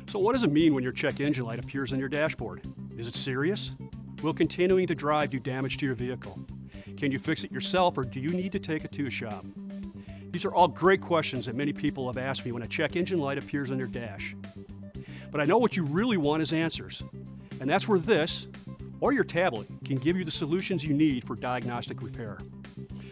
So what does it mean when your check engine light appears on your dashboard? Is it serious? Will continuing to drive do damage to your vehicle? Can you fix it yourself, or do you need to take it to a shop? These are all great questions that many people have asked me when a check engine light appears on your dash. But I know what you really want is answers. And that's where this, or your tablet, can give you the solutions you need for diagnostic repair.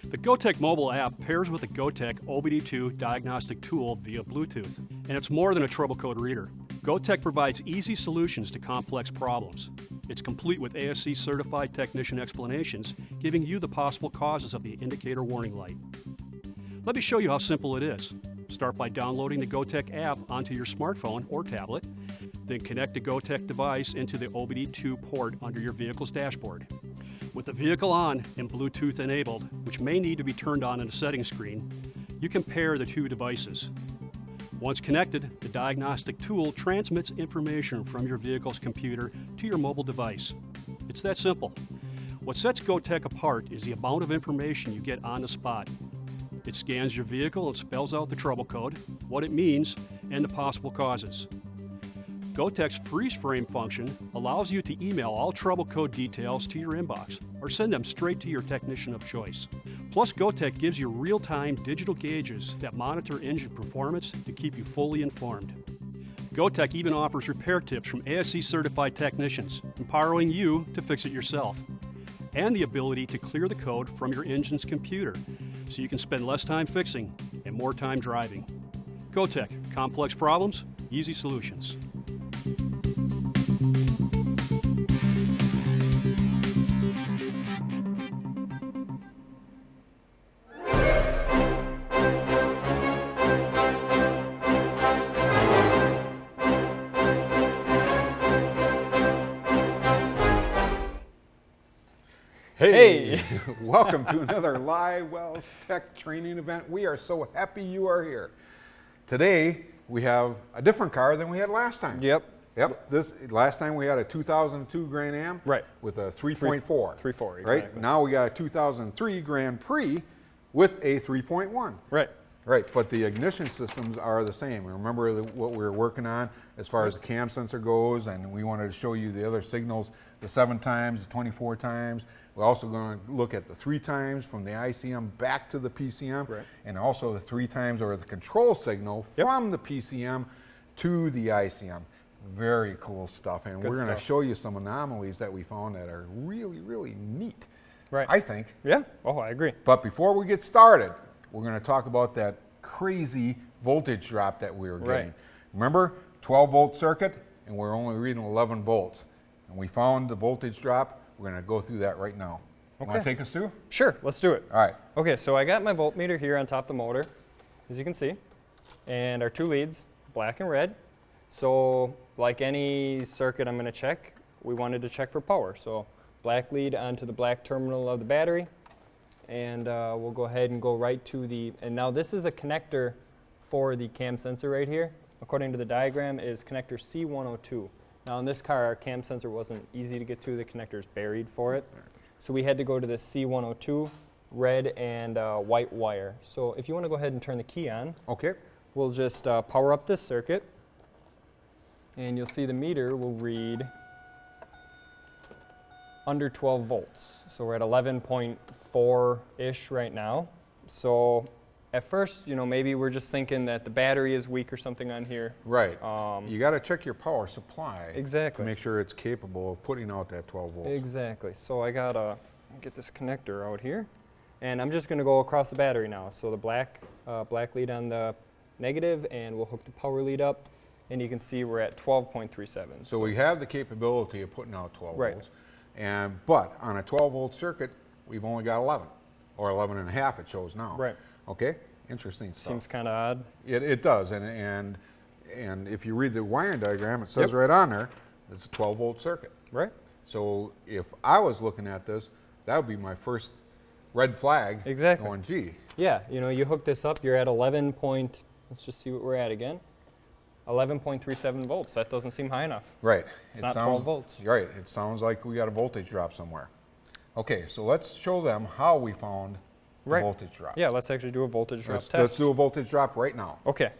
The GoTech mobile app pairs with the GoTech OBD2 diagnostic tool via Bluetooth, and it's more than a trouble code reader. GoTech provides easy solutions to complex problems. It's complete with ASC certified technician explanations, giving you the possible causes of the indicator warning light. Let me show you how simple it is. Start by downloading the GoTech app onto your smartphone or tablet, then connect the GoTech device into the OBD2 port under your vehicle's dashboard. With the vehicle on and Bluetooth enabled, which may need to be turned on in the settings screen, you can pair the two devices. Once connected, the diagnostic tool transmits information from your vehicle's computer to your mobile device. It's that simple. What sets GoTech apart is the amount of information you get on the spot. It scans your vehicle and spells out the trouble code, what it means, and the possible causes. GoTech's freeze frame function allows you to email all trouble code details to your inbox or send them straight to your technician of choice. Plus, GoTech gives you real-time digital gauges that monitor engine performance to keep you fully informed. GoTech even offers repair tips from ASC certified technicians, empowering you to fix it yourself, and the ability to clear the code from your engine's computer so you can spend less time fixing and more time driving. GoTech, complex problems, easy solutions. Hey! Welcome to another Live Wells Tech training event. We are so happy you are here. Today we have a different car than we had last time. Yep. This last time we had a 2002 Grand Am with a 3.4. 3.4, exactly. Right. Now we got a 2003 Grand Prix with a 3.1. Right, but the ignition systems are the same. Remember what we were working on as far as the cam sensor goes, and we wanted to show you the other signals, the 7 times, the 24 times. We're also going to look at the 3 times from the ICM back to the PCM, and also the 3 times over the control signal from the PCM to the ICM. Very cool stuff, and we're going to show you some anomalies that we found that are really, really neat, I think. Yeah, oh, I agree. But before we get started, we're going to talk about that crazy voltage drop that we were getting. Remember, 12-volt circuit, and we're only reading 11 volts. And we found the voltage drop. We're going to go through that right now. Want to take us through? Sure, let's do it. All right. Okay, so I got my voltmeter here on top of the motor, as you can see, and our 2 leads, black and red. So like any circuit I'm going to check, we wanted to check for power. So black lead onto the black terminal of the battery, and we'll go ahead and go right to the, and now this is a connector for the cam sensor right here. According to the diagram, is connector C102. Now in this car, our cam sensor wasn't easy to get to. The connector's buried for it. So we had to go to this C102 red and white wire. So if you want to go ahead and turn the key on, we'll just power up this circuit, and you'll see the meter will read under 12 volts. So we're at 11.4-ish right now. So at first, you know, maybe we're just thinking that the battery is weak or something on here. Right. You got to check your power supply. Exactly. To make sure it's capable of putting out that 12 volts. Exactly. So I got to get this connector out here. And I'm just going to go across the battery now. So the black lead on the negative, and we'll hook the power lead up. And you can see we're at 12.37. So we have the capability of putting out 12 volts. But on a 12-volt circuit, we've only got 11, or 11 and a half it shows now. Okay, interesting stuff. Seems kind of odd. It does, and if you read the wiring diagram, it says right on there, it's a 12-volt circuit. So if I was looking at this, that would be my first red flag. Going, gee. Yeah, you know, you hook this up, you're at 11 point, let's just see what we're at again. 11.37 volts. That doesn't seem high enough. It's not 12 volts. It sounds like we got a voltage drop somewhere. Okay, so let's show them how we found the voltage drop. Yeah, let's actually do a voltage drop test. Let's do a voltage drop right now. Okay.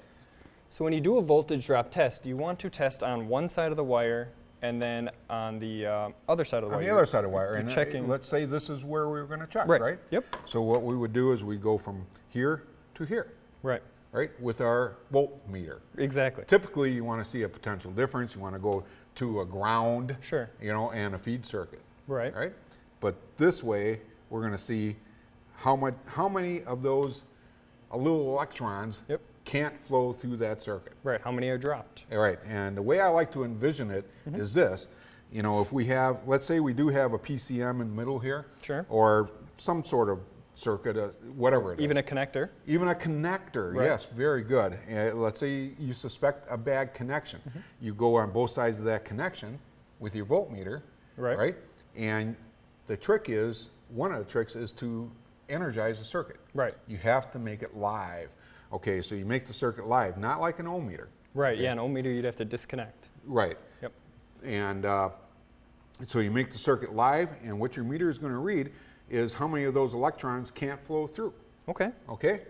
So when you do a voltage drop test, you want to test on one side of the wire and then on the other side of the wire. On the other side of the wire. And checking. let's say this is where we were going to check, Right. right? Yep. So what we would do is we go from here to here, Right. right, with our voltmeter. Exactly. Typically, you want to see a potential difference. You want to go to a ground, Sure. you know, and a feed circuit, Right. right? But this way, we're going to see how many of those little electrons Yep. can't flow through that circuit. Right. How many are dropped? All right, and the way I like to envision it is this. You know, if we have, let's say we do have a PCM in the middle here. Sure. Or some sort of circuit, whatever it is. Even a connector. Even a connector, Right. yes, very good. Let's say you suspect a bad connection. You go on both sides of that connection with your voltmeter, Right. And the trick is, one of the tricks is to energize the circuit. Right. You have to make it live. Okay, so you make the circuit live, not like an ohm meter. Right. Yeah, an ohm meter you'd have to disconnect. Right. Yep. And so you make the circuit live, and what your meter is going to read is how many of those electrons can't flow through. Okay. Okay?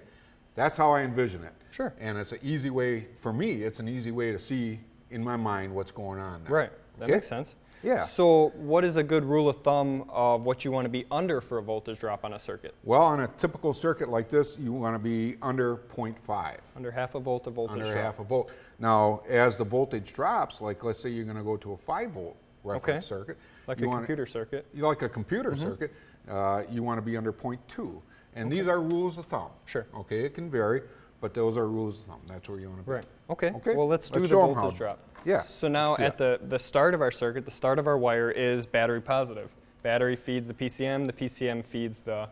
That's how I envision it. Sure. And it's an easy way, for me, it's an easy way to see in my mind what's going on there. Right. That Okay? makes sense. Yeah. So what is a good rule of thumb of what you want to be under for a voltage drop on a circuit? Well, on a typical circuit like this, you want to be under 0.5. Under half a volt of voltage Under drop. half a volt. Now, as the voltage drops, like let's say you're going to go to a 5-volt reference circuit. Like you a wanna- computer circuit. Like a computer circuit, you want to be under 0.2. And these are rules of thumb. Sure. Okay, it can vary, but those are rules of thumb. That's where you want to be. Right. Okay. Okay. Well, let's do the show 'em voltage how. drop. Yeah. So now let's do at the start of our circuit, the start of our wire is battery positive. Battery feeds the PCM feeds the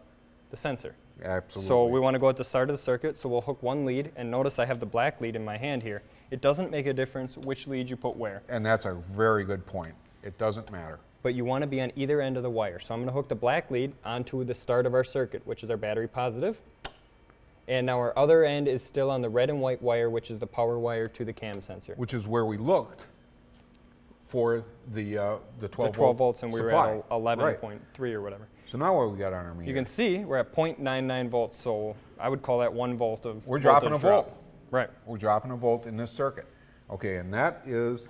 sensor. Absolutely. So we want to go at the start of the circuit, so we'll hook one lead, and notice I have the black lead in my hand here. It doesn't make a difference which lead you put where, And that's a very good point. It doesn't matter. but you want to be on either end of the wire. So I'm going to hook the black lead onto the start of our circuit, which is our battery positive. And now our other end is still on the red and white wire, which is the power wire to the cam sensor. Which is where we looked for the 12 The 12 volts, and we supply. were at 11.3 or whatever. So now what we got on our meter? You can see we're at 0.99 volts, so I would call that 1 volt of We're dropping voltage a volt. drop. Right. We're dropping a volt in this circuit. Okay, and that is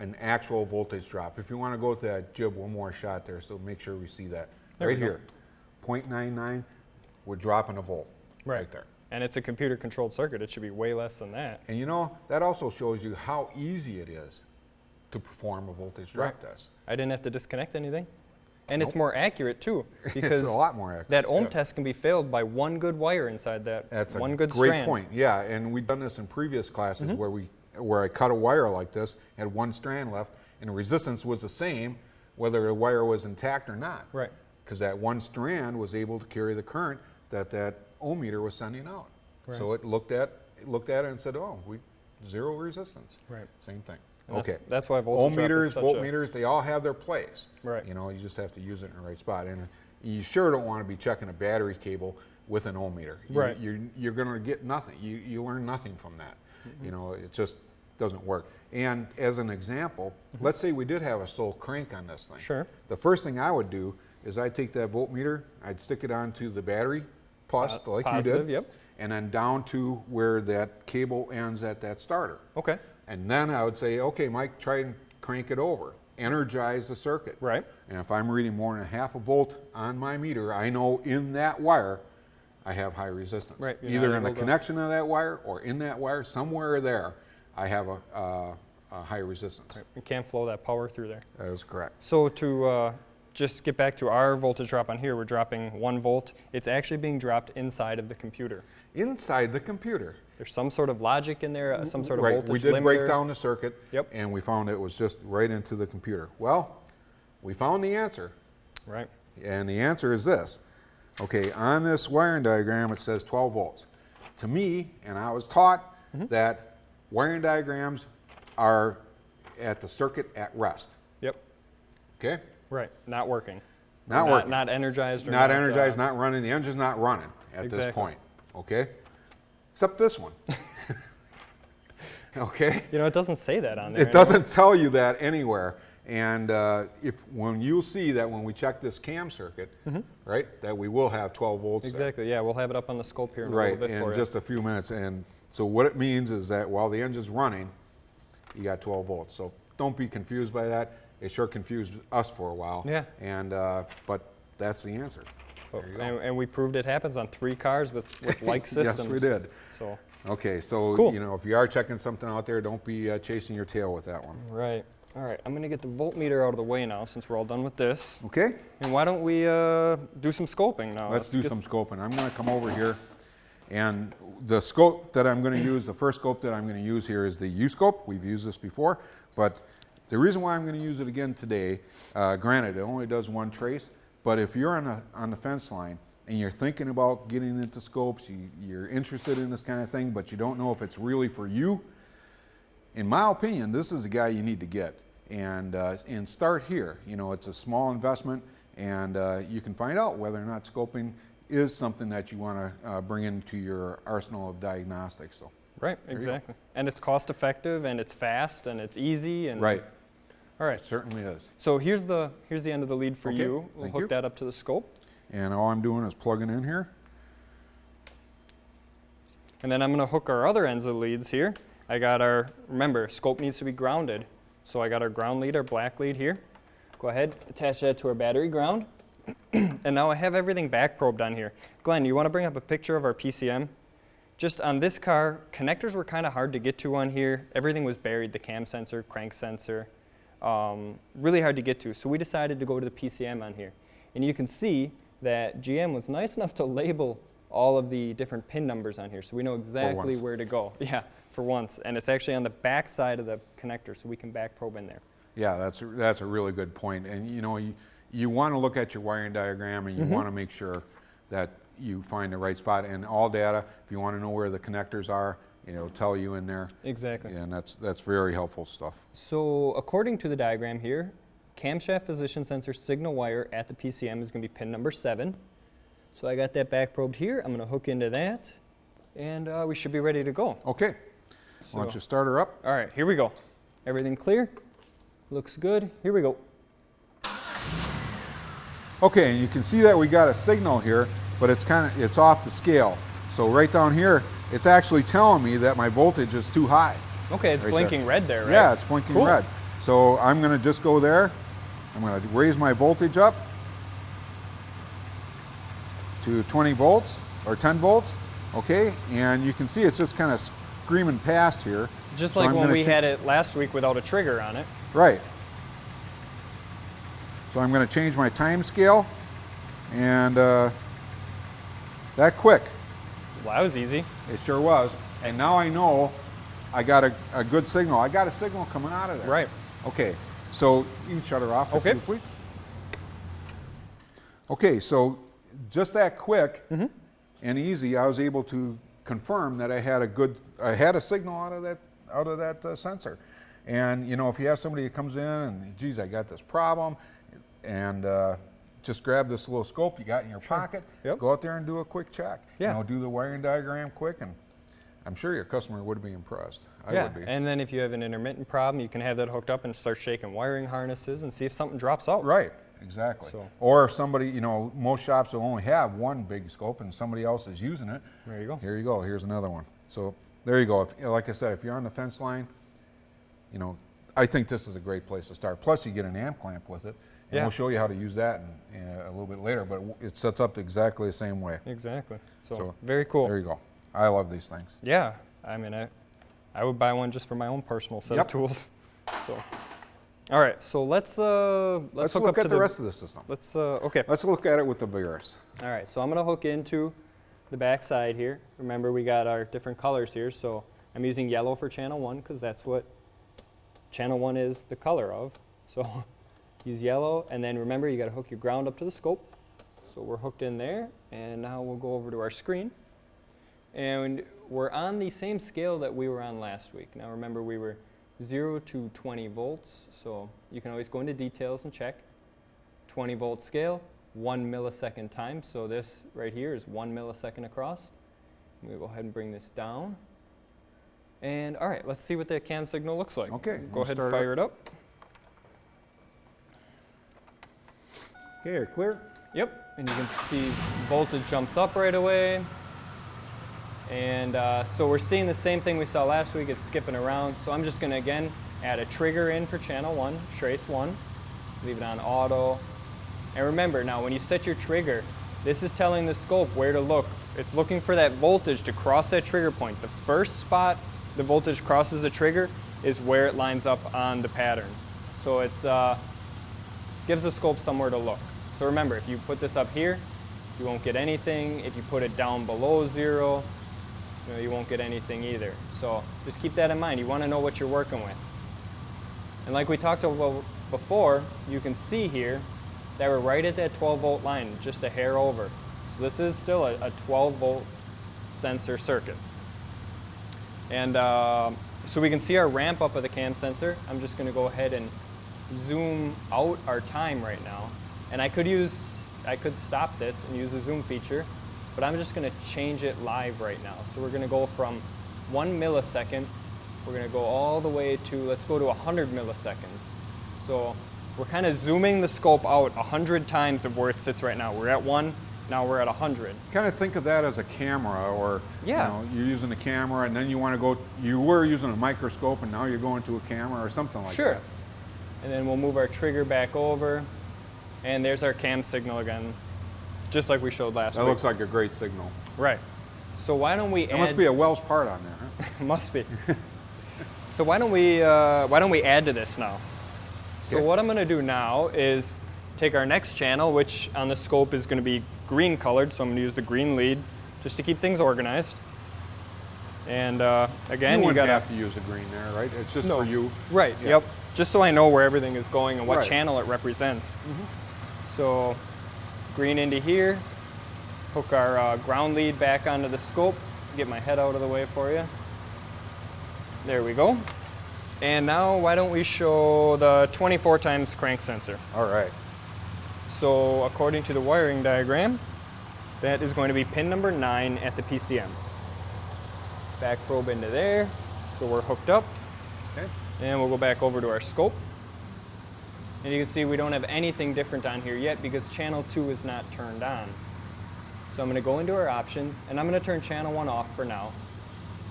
an actual voltage drop. If you want to go with that jib one more shot there, so make sure we see that. There right we go. here, 0.99, we're dropping a volt right there. And it's a computer-controlled circuit. It should be way less than that. And you know, that also shows you how easy it is to perform a voltage drop test. I didn't have to disconnect anything. And it's more accurate, too, because It's a lot more accurate. that ohm yes. test can be failed by one good wire inside that, That's one a good great strand. point. Yeah, and we've done this in previous classes where I cut a wire like this, had one strand left, and the resistance was the same whether the wire was intact or not. Right. Because that one strand was able to carry the current that ohm meter was sending out. Right. So it looked at it and said, oh, zero resistance. Right. Same thing. And Okay. That's why voltage Ohm drop meters, is such voltmeters, they all have their place. Right. You know, you just have to use it in the right spot. And you sure don't want to be checking a battery cable with an ohm meter. Right. You're going to get nothing. You learn nothing from that. You know, it just doesn't work. And as an example, let's say we did have a sole crank on this thing. Sure. The first thing I would do is I'd take that voltmeter, I'd stick it onto the battery plus, like positive, you did, yep. and then down to where that cable ends at that starter. Okay. And then I would say, okay, Mike, try and crank it over. Energize the circuit. Right. And if I'm reading more than a half a volt on my meter, I know in that wire I have high resistance. Right, you're Either not in the able to- connection of that wire or in that wire, somewhere there, I have a high resistance. You can't flow that power through there. That is correct. So to just get back to our voltage drop on here, we're dropping 1 volt. It's actually being dropped inside of the computer. Inside the computer. There's some sort of logic in there, some sort of Right, voltage we did limiter. break down the circuit, Yep. and we found it was just right into the computer. Well, we found the answer, Right. and the answer is this. Okay, on this wiring diagram, it says 12 volts. To me, and I was taught that wiring diagrams are at the circuit at rest. Yep. Okay? Right. Not working. Not Or working. Not energized. Or Not energized, not running. The engine's not running at Exactly. this point. Okay? Except this one. Okay? You know, it doesn't say that on there. It doesn't tell you that anywhere. And when you'll see that when we check this cam circuit, right, that we will have 12 volts. there. Exactly. Yeah, we'll have it up on the scope here in a Right, little bit in for you. just a few minutes. And So what it means is that while the engine's running, you got 12 volts. So don't be confused by that. It sure confused us for a while. Yeah. And but that's the answer. There you go. And we proved it happens on 3 cars with like systems. Yes, we did. So. Okay, so Cool. you know, if you are checking something out there, don't be chasing your tail with that one. Right. All right, I'm gonna get the voltmeter out of the way now since we're all done with this. Okay. And why don't we do some scoping now? Let's do some scoping. I'm going to come over here, and the scope that I'm going to use, the first scope that I'm going to use here is the U-scope. We've used this before, but the reason why I'm going to use it again today, granted, it only does 1 trace, but if you're on the fence line and you're thinking about getting into scopes, you're interested in this kind of thing, but you don't know if it's really for you, in my opinion, this is the guy you need to get. And start here. You know, it's a small investment, and you can find out whether or not scoping is something that you want to bring into your arsenal of diagnostics. So. Right, exactly. And it's cost effective, and it's fast, and it's easy. And right. All right. It certainly is. So here's the end of the lead for Okay, you. We'll hook that up to the scope. And all I'm doing is plugging in here. And then I'm going to hook our other ends of the leads here. I got our, remember, scope needs to be grounded. So I got our ground lead, our black lead here. Go ahead, attach that to our battery ground. And now I have everything back probed on here. Glenn, you want to bring up a picture of our PCM? Just on this car, connectors were kind of hard to get to on here. Everything was buried, the cam sensor, crank sensor, really hard to get to. So we decided to go to the PCM on here. And you can see that GM was nice enough to label all of the different pin numbers on here, so we know exactly where to go. Yeah, for once. And it's actually on the back side of the connector, so we can back probe in there. Yeah, that's a really good point. And you know, you want to look at your wiring diagram, and you want to make sure that you find the right spot. And all data, if you want to know where the connectors are, it'll tell you in there. Exactly. And that's very helpful stuff. So according to the diagram here, camshaft position sensor signal wire at the PCM is going to be pin number 7. So I got that back probed here. I'm going to hook into that, and we should be ready to go. Okay. Why don't you start her up? All right, here we go. Everything clear? Looks good. Here we go. Okay, and you can see that we got a signal here, but it's off the scale. So right down here, it's actually telling me that my voltage is too high. Okay, it's blinking red there, right? Yeah, it's blinking red. So I'm going to just go there. I'm going to raise my voltage up to 20 volts or 10 volts. Okay, and you can see it's just kind of screaming past here. Just like when we had it last week without a trigger on it. Right. So I'm going to change my time scale, and that quick. Well, that was easy. It sure was. And now I know I got a good signal. I got a signal coming out of there. Right. Okay, so you can shut her off. Okay. Please. Okay, so just that quick and easy, I was able to confirm that I had a signal out of that sensor. And you know, if you have somebody that comes in and, geez, I got this problem, and just grab this little scope you got in your pocket, go out there and do a quick check. Yeah. You know, do the wiring diagram quick, and I'm sure your customer would be impressed. I would be. And then if you have an intermittent problem, you can have that hooked up and start shaking wiring harnesses and see if something drops out. Right, exactly. So. Or if somebody, you know, most shops will only have one big scope and somebody else is using it. There you go. Here you go, here's another one. So there you go. If, like I said, if you're on the fence line, you know, I think this is a great place to start. Plus you get an amp clamp with it. And we'll show you how to use that a little bit later, but it sets up exactly the same way. Exactly. So very cool. There you go. I love these things. Yeah. I mean, I would buy one just for my own personal set of tools. So, all right. So let's hook look up at to the rest of the system. Okay. Let's look at it with the Virus. All right. So I'm going to hook into the back side here. Remember, we got our different colors here. So I'm using yellow for channel 1 because that's what channel 1 is the color of. So use yellow, and then remember you got to hook your ground up to the scope. So we're hooked in there, and now we'll go over to our screen. And we're on the same scale that we were on last week. Now remember, we were 0 to 20 volts, so you can always go into details and check. 20 volt scale, 1 millisecond time, so this right here is 1 millisecond across. We'll go ahead and bring this down. And all right, let's see what that cam signal looks like. Okay. Go ahead and fire it up. Okay, you're clear? Yep, and you can see voltage jumps up right away. And so we're seeing the same thing we saw last week. It's skipping around. So I'm just going to, again, add a trigger in for channel 1, trace 1, leave it on auto. And remember, now when you set your trigger, this is telling the scope where to look. It's looking for that voltage to cross that trigger point. The first spot the voltage crosses the trigger is where it lines up on the pattern. So it gives the scope somewhere to look. So remember, if you put this up here, you won't get anything. If you put it down below 0, you won't get anything either. So just keep that in mind. You want to know what you're working with. And like we talked about before, you can see here that we're right at that 12 volt line, just a hair over. So this is still a 12 volt sensor circuit. And so we can see our ramp up of the cam sensor. I'm just going to go ahead and zoom out our time right now. And I could stop this and use the zoom feature, but I'm just going to change it live right now. So we're going to go from 1 millisecond, we're going to go all the way to, let's go to 100 milliseconds. So we're kind of zooming the scope out 100 times of where it sits right now. We're at 1, now we're at 100. Kind of think of that as a camera, or yeah. You're using a camera and then you want to go, you were using a microscope and now you're going to a camera or something like sure. that. And then we'll move our trigger back over, and there's our cam signal again, just like we showed last week. That looks like a great signal. Right. So why don't we There must be a Wells part on there, huh? Must be. So why don't we add to this now? So what I'm going to do now is take our next channel, which on the scope is going to be green colored, so I'm going to use the green lead just to keep things organized. And again, you wouldn't have to use a green there, right? It's just for you. Right. Yeah. Yep. Just so I know where everything is going and what right. channel it represents. So green into here, hook our ground lead back onto the scope, get my head out of the way for you. There we go. And now why don't we show the 24 times crank sensor. All right. So according to the wiring diagram, that is going to be pin number 9 at the PCM. Back probe into there, so we're hooked up. Okay. And we'll go back over to our scope. And you can see we don't have anything different on here yet because channel 2 is not turned on. So I'm going to go into our options, and I'm going to turn channel 1 off for now.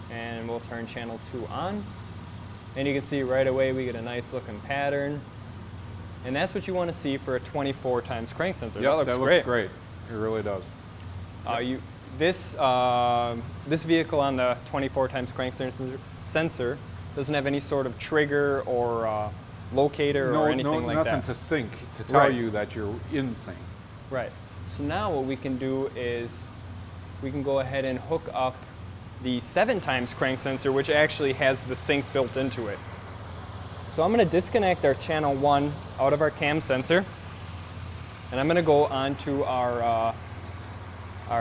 And we'll turn channel 2 on. And you can see right away we get a nice looking pattern. And that's what you want to see for a 24 times crank sensor. Yep, that looks great. It really does. This vehicle on the 24 times crank sensor doesn't have any sort of trigger or locator or anything like that. Nothing to sync to tell you that you're in sync. Right. So now what we can do is we can go ahead and hook up the 7 times crank sensor, which actually has the sync built into it. So I'm going to disconnect our channel 1 out of our cam sensor, and I'm going to go onto our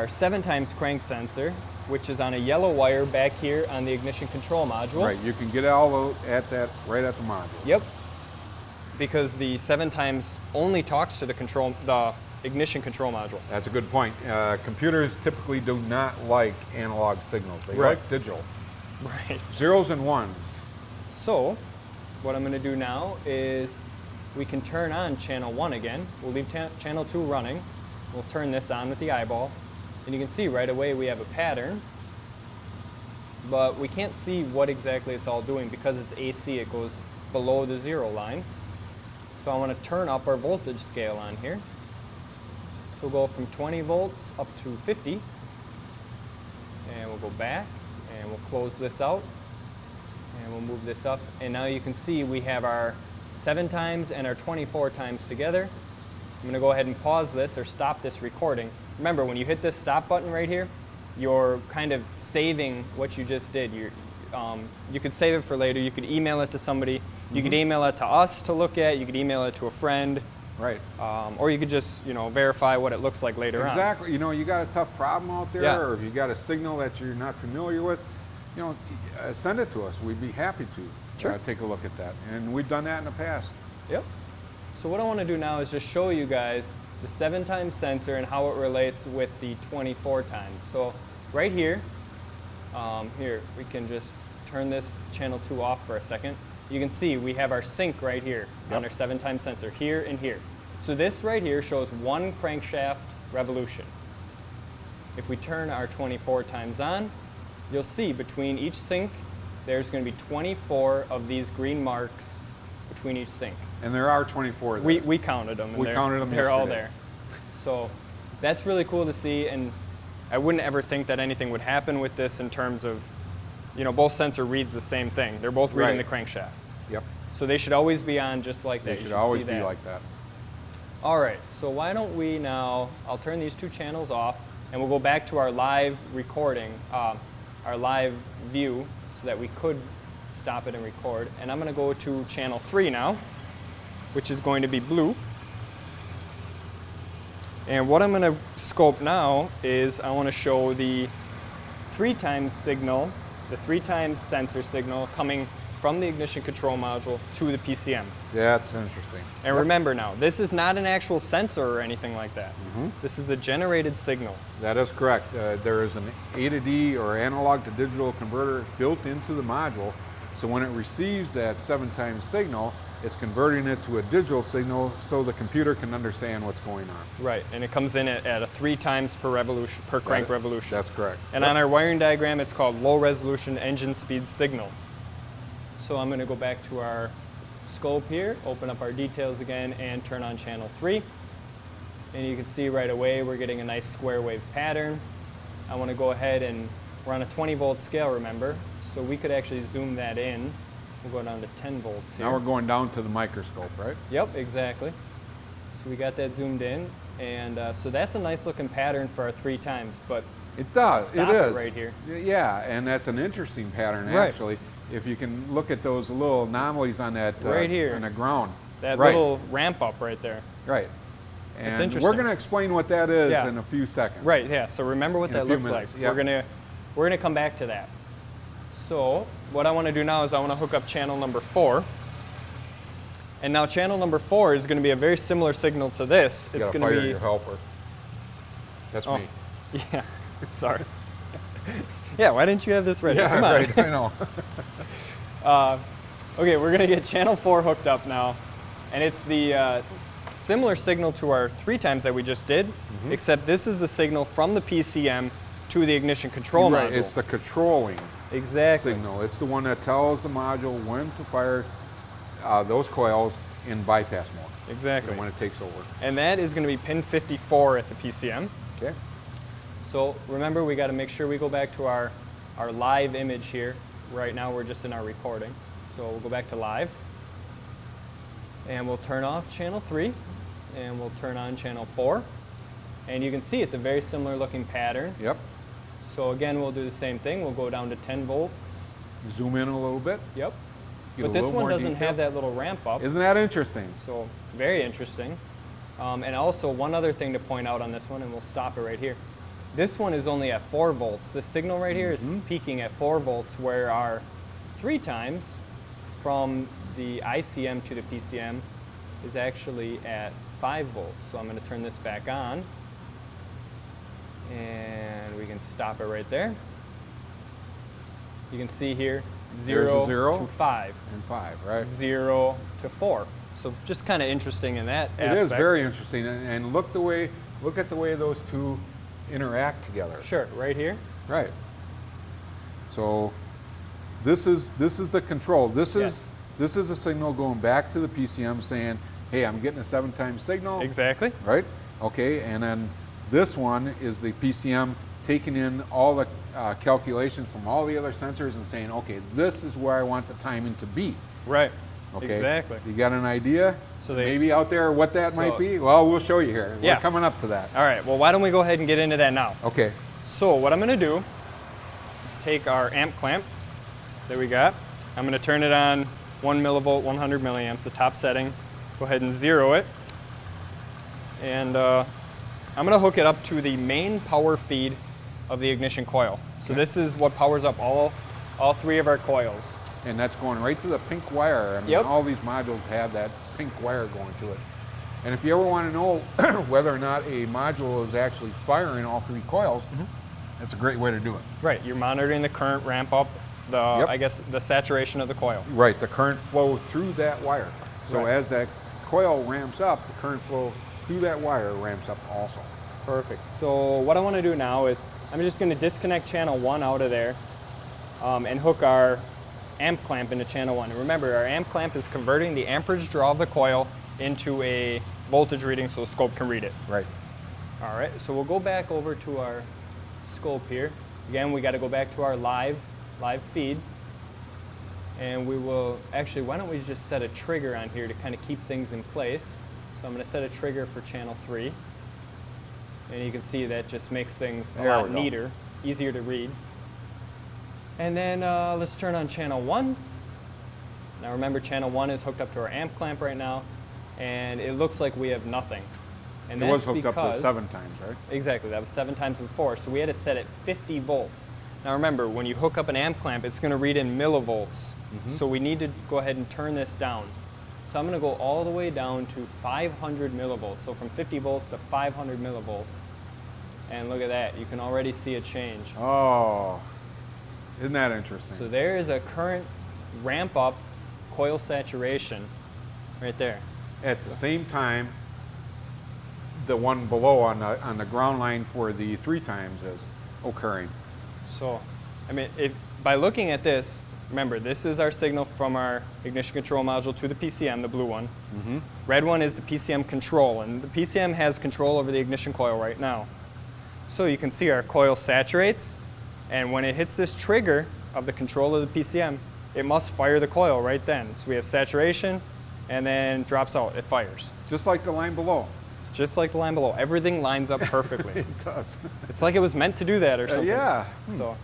7 times crank sensor, which is on a yellow wire back here on the ignition control module. Right, you can get all at that right at the module. Yep. Because the 7 times only talks to the ignition control module. That's a good point. Computers typically do not like analog signals. They like digital. Right. Zeros and ones. So what I'm going to do now is we can turn on channel 1 again. We'll leave channel 2 running. We'll turn this on with the eyeball. And you can see right away we have a pattern. But we can't see what exactly it's all doing because it's AC. It goes below the 0 line. So I want to turn up our voltage scale on here. We'll go from 20 volts up to 50. And we'll go back and we'll close this out. And we'll move this up. And now you can see we have our 7 times and our 24 times together. I'm going to go ahead and pause this or stop this recording. Remember, when you hit this stop button right here, you're kind of saving what you just did. You could save it for later. You could email it to somebody. You could email it to us to look at. You could email it to a friend. Right. Or you could just, verify what it looks like later on. Exactly. You got a tough problem out there, or if you got a signal that you're not familiar with, send it to us. We'd be happy to take a look at that. And we've done that in the past. Yep. So what I want to do now is just show you guys the 7 times sensor and how it relates with the 24 times. So right here, we can just turn this channel 2 off for a second. You can see we have our sync right here on our 7 times sensor, here and here. So this right here shows 1 crankshaft revolution. If we turn our 24 times on, you'll see between each sink, there's going to be 24 of these green marks between each sink. And there are 24 there. We counted them. We counted them They're all yesterday. there. So that's really cool to see, and I wouldn't ever think that anything would happen with this in terms of, you know, both sensor reads the same thing. They're both reading the crankshaft. Yep. So they should always be on just like that. They You should always see be that. like that. All right, so why don't we now, I'll turn these two channels off, and we'll go back to our live recording, our live view, so that we could stop it and record. And I'm going to go to channel 3 now, which is going to be blue. And what I'm going to scope now is I want to show the 3 times signal, the 3 times sensor signal coming from the ignition control module to the PCM. That's interesting. And remember now, this is not an actual sensor or anything like that. This is a generated signal. That is correct. There is an A to D or analog to digital converter built into the module. So when it receives that 7 times signal, it's converting it to a digital signal so the computer can understand what's going on. Right, and it comes in at a 3 times per revolution, per crank revolution. That's correct. And on our wiring diagram, it's called low resolution engine speed signal. So I'm going to go back to our scope here, open up our details again, and turn on channel 3. And you can see right away we're getting a nice square wave pattern. I want to go ahead and we're on a 20 volt scale, remember, so we could actually zoom that in. We'll go down to 10 volts here. Now we're going down to the microscope, right? Yep, exactly. So we got that zoomed in, and so that's a nice looking pattern for our 3 times, but it does. Stop it it is right here. Yeah, and that's an interesting pattern actually. If you can look at those little anomalies on that right here on the ground, that little ramp up right there. Right. And It's interesting. we're going to explain what that is Yeah. in a few seconds. Right. Yeah. So remember what In a that few looks minutes, like. yep. We're gonna come back to that. So what I want to do now is I want to hook up channel number 4. And now channel number 4 is going to be a very similar signal to this. You It's gotta going to fire be your helper. That's me. Yeah. Sorry. Yeah. Why didn't you have this ready? Yeah, Come on. right. I know. Okay, we're gonna get channel 4 hooked up now, and it's the similar signal to our 3 times that we just did, except this is the signal from the PCM to the ignition control Right. module. It's the controlling Exactly. signal. It's the one that tells the module when to fire those coils in bypass mode. Exactly. And when it takes over. And that is gonna be pin 54 at the PCM. Okay. So remember, we gotta make sure we go back to our live image here. Right now we're just in our recording. So we'll go back to live, and we'll turn off channel 3, and we'll turn on channel 4. And you can see it's a very similar looking pattern. Yep. So again, we'll do the same thing. We'll go down to 10 volts. Zoom in a little bit. Yep. Get But a this little one more doesn't detail. have that little ramp up. Isn't that interesting? So very interesting. And also one other thing to point out on this one, and we'll stop it right here. This one is only at 4 volts. This signal right here is peaking at 4 volts, where our 3 times from the ICM to the PCM is actually at 5 volts. So I'm going to turn this back on, and we can stop it right there. You can see here, There's 0 a 0 to 5, and 5, right? 0 to 4. So just kind of interesting in that It aspect. is very interesting, and look at the way those two interact together. Sure, right here. Right. So this is the control. This Yes. is a signal going back to the PCM saying, "Hey, I'm getting a 7 times signal." Exactly. Right. Okay. And then this one is the PCM taking in all the calculations from all the other sensors and saying, "Okay, this is where I want the timing to be." Right. Okay. Exactly. You got an idea? So maybe out there what that might so- be? Well, we'll show you here. Yeah. We're coming up to that. All right. Well, why don't we go ahead and get into that now? Okay. So what I'm going to do is take our amp clamp that we got. I'm going to turn it on 1 millivolt, 100 milliamps, the top setting. Go ahead and 0 it. And I'm going to hook it up to the main power feed of the ignition coil. So this is what powers up all 3 of our coils. And that's going right to the pink wire. I mean, Yep. all these modules have that pink wire going to it. And if you ever want to know whether or not a module is actually firing all 3 coils, that's a great way to do it. Right. You're monitoring the current ramp up, I guess the saturation of the coil. Right, the current flow through that wire. So Right. as that coil ramps up, the current flow through that wire ramps up also. Perfect. So what I want to do now is I'm just going to disconnect channel 1 out of there, and hook our amp clamp into channel 1. And remember, our amp clamp is converting the amperage draw of the coil into a voltage reading so the scope can read it. Right. All right, so we'll go back over to our scope here. Again, we got to go back to our live feed. And we will, actually, why don't we just set a trigger on here to kind of keep things in place. So I'm going to set a trigger for channel 3. And you can see that just makes things a lot neater, easier to read. And then let's turn on channel 1. Now remember, channel 1 is hooked up to our amp clamp right now, and it looks like we have nothing. And it was hooked up to 7 times, right? Exactly, that was 7 times before. So we had it set at 50 volts. Now remember, when you hook up an amp clamp, it's going to read in millivolts. So we need to go ahead and turn this down. So I'm going to go all the way down to 500 millivolts. So from 50 volts to 500 millivolts. And look at that, you can already see a change. Oh, isn't that interesting? So there is a current ramp up coil saturation right there. At the same time, the one below on the ground line for the 3 times is occurring. So, I mean, by looking at this, remember, this is our signal from our ignition control module to the PCM, the blue one. Red one is the PCM control, and the PCM has control over the ignition coil right now. So you can see our coil saturates, and when it hits this trigger of the control of the PCM, it must fire the coil right then. So we have saturation, and then drops out, it fires. Just like the line below. Just like the line below. Everything lines up perfectly. It does. It's like it was meant to do that or something. Yeah. So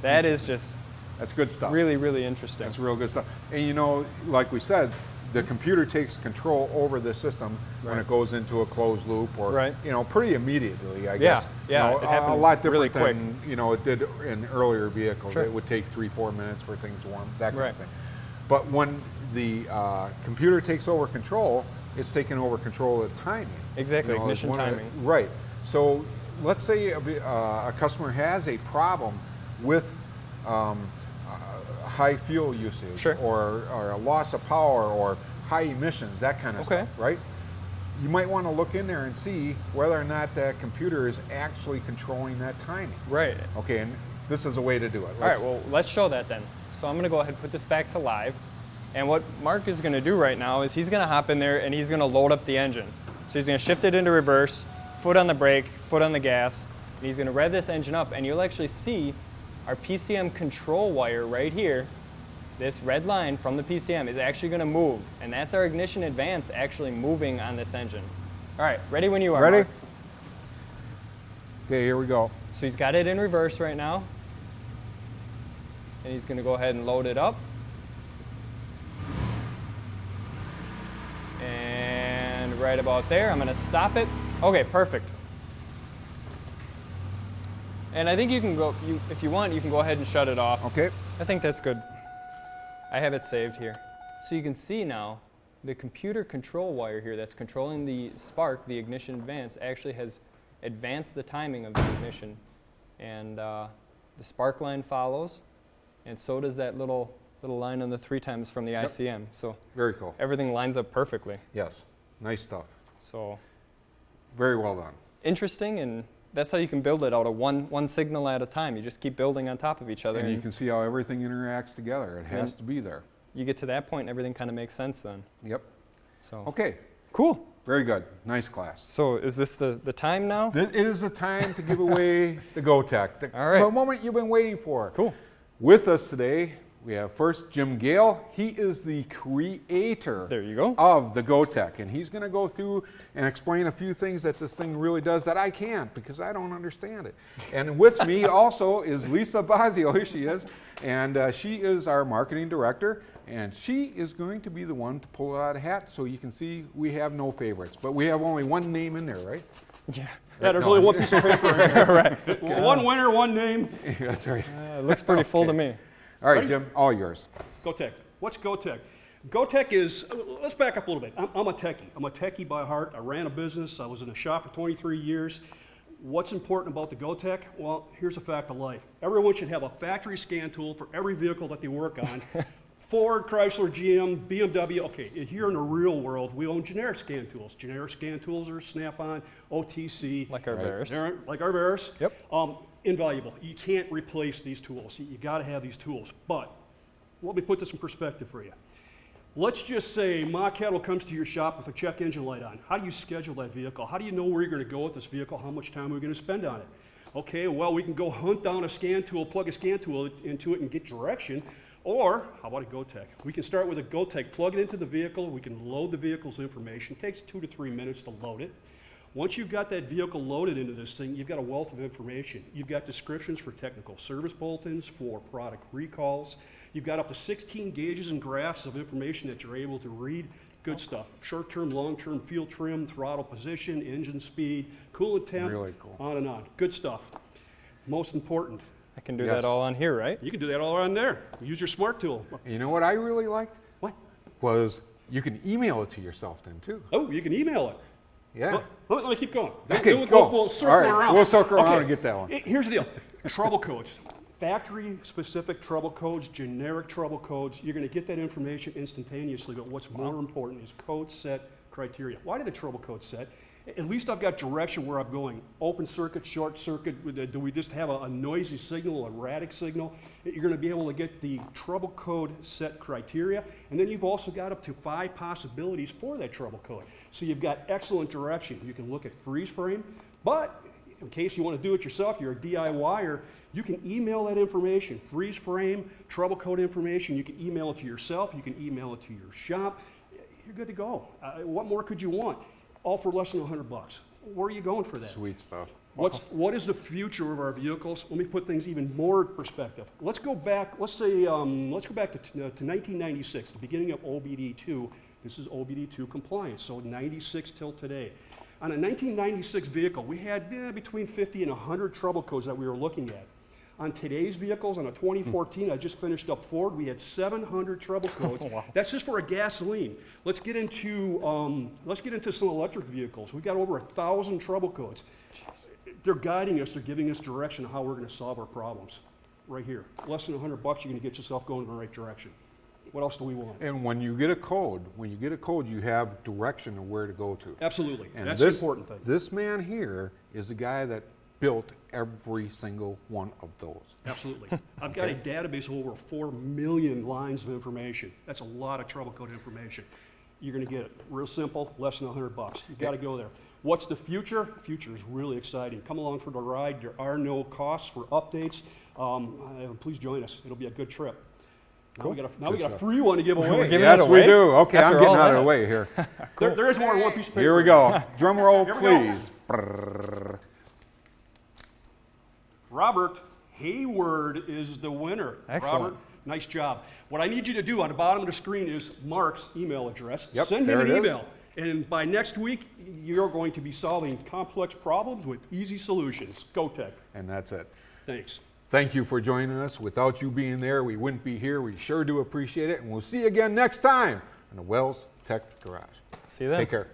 that is just That's good stuff. really, really interesting. That's real good stuff. And you know, like we said, the computer takes control over the system when it goes into a closed loop, or you know, pretty immediately, I guess. Yeah, you know, it happened a lot different really quick. than you know it did in earlier vehicles. It would take 3-4 minutes for things to warm, that kind of thing. But when the computer takes over control, it's taking over control of the timing. Exactly, You know, ignition timing. Right. So let's say a customer has a problem with high fuel usage, or a loss of power, or high emissions, that kind of stuff, right? You might want to look in there and see whether or not that computer is actually controlling that timing. Right. Okay, and this is a way to do it. All right, well, let's show that then. So I'm going to go ahead and put this back to live. And what Mark is going to do right now is he's going to hop in there and he's going to load up the engine. So he's going to shift it into reverse, foot on the brake, foot on the gas, and he's going to rev this engine up, and you'll actually see our PCM control wire right here. This red line from the PCM is actually going to move, and that's our ignition advance actually moving on this engine. All right, ready when you are, Ready? Mark. Okay, here we go. So he's got it in reverse right now, and he's going to go ahead and load it up. And right about there, I'm going to stop it. Okay, perfect. And I think you can go, if you want, you can go ahead and shut it off. Okay. I think that's good. I have it saved here. So you can see now the computer control wire here that's controlling the spark, the ignition advance, actually has advanced the timing of the ignition. And the spark line follows, and so does that little line on the 3 times from the ICM. So very cool. Everything lines up perfectly. Yes, nice stuff. So very well done. Interesting, and that's how you can build it out of one signal at a time. You just keep building on top of each other. And you can see how everything interacts together. It has to be there. You get to that point and everything kind of makes sense then. Yep. So okay. Cool. Very good. Nice class. So is this the time now? It is the time to give away the GoTech. All right. The moment you've been waiting for. Cool. With us today, we have first Jim Gale. He is the creator of the GoTech, and he's going to go through and explain a few things that this thing really does that I can't, because I don't understand it. And with me also is Lisa Bazio. Here she is, and she is our marketing director, and she is going to be the one to pull it out of a hat, so you can see we have no favorites, but we have only one name in there, right? Yeah. Yeah, there's only one piece of paper in here. Right. One winner, one name. That's right. It looks pretty full to me. All right, Jim, all yours. GoTech. What's GoTech? GoTech is, let's back up a little bit. I'm a techie. I'm a techie by heart. I ran a business. I was in a shop for 23 years. What's important about the GoTech? Well, here's a fact of life. Everyone should have a factory scan tool for every vehicle that they work on. Ford, Chrysler, GM, BMW. Okay, here in the real world, we own generic scan tools. Generic scan tools are Snap-on, OTC. Like our Varus. They're like our Varus. Yep. Invaluable. You can't replace these tools. You got to have these tools. But let me put this in perspective for you. Let's just say Ma Cattle comes to your shop with a check engine light on. How do you schedule that vehicle? How do you know where you're going to go with this vehicle? How much time are we going to spend on it? Okay, well, we can go hunt down a scan tool, plug a scan tool into it and get direction. Or, how about a GoTech? We can start with a GoTech, plug it into the vehicle, we can load the vehicle's information. It takes 2 to 3 minutes to load it. Once you've got that vehicle loaded into this thing, you've got a wealth of information. You've got descriptions for technical service bulletins, for product recalls. You've got up to 16 gauges and graphs of information that you're able to read. Good stuff. Short-term, long-term fuel trim, throttle position, engine speed, coolant temp, Really cool. on and on. Good stuff. Most important, I can do that all on here, right? you can do that all around there. Use your smart tool. You know what I really liked? What? Was you can email it to yourself then too. Oh, you can email it. Yeah. Let me keep going. Okay, go. We'll circle All right, around. we'll circle around Okay, and get that one. Here's the deal. Trouble codes. Factory-specific trouble codes, generic trouble codes. You're going to get that information instantaneously, but what's more important is code set criteria. Why did a trouble code set? At least I've got direction where I'm going. Open circuit, short circuit, do we just have a noisy signal, a erratic signal? You're going to be able to get the trouble code set criteria, and then you've also got up to 5 possibilities for that trouble code. So you've got excellent direction. You can look at freeze frame, but in case you want to do it yourself, you're a DIYer, you can email that information, freeze frame, trouble code information. You can email it to yourself, you can email it to your shop. You're good to go. What more could you want? All for less than $100. Where are you going for that? Sweet stuff. What is the future of our vehicles? Let me put things even more in perspective. Let's go back. Let's say let's go back to 1996, the beginning of OBD2. This is OBD2 compliance. So 96 till today. On a 1996 vehicle, we had between 50 and 100 trouble codes that we were looking at. On today's vehicles, on a 2014, I just finished up Ford, we had 700 trouble codes. Wow. That's just for a gasoline. Let's get into some electric vehicles. We've got over 1,000 trouble codes. They're guiding us, they're giving us direction on how we're going to solve our problems. Right here, less than $100, you're going to get yourself going in the right direction. What else do we want? And when you get a code, you have direction of where to go to. Absolutely, And that's the important thing. This man here is the guy that built every single one of those. Absolutely. I've got a database of over 4 million lines of information. That's a lot of trouble code information. You're going to get it. Real simple, less than $100. You've got to go there. What's the future? The future is really exciting. Come along for the ride. There are no costs for updates. Please join us. It'll be a good trip. Cool. Now we got a free one to give away. We're giving Yes, it we away do. Okay, I'm after getting all out of that. the way here. There is more than one piece of paper. Here we go. Drum roll, Here we go. please. Brrr. Robert Hayward is the winner. Excellent. Robert, nice job. What I need you to do on the bottom of the screen is Mark's email address. Yep, Send him there an it is. email. And by next week, you're going to be solving complex problems with easy solutions. GoTech. And that's it. Thanks. Thank you for joining us. Without you being there, we wouldn't be here. We sure do appreciate it. And we'll see you again next time in the Wells Tech Garage. See you then. Take care.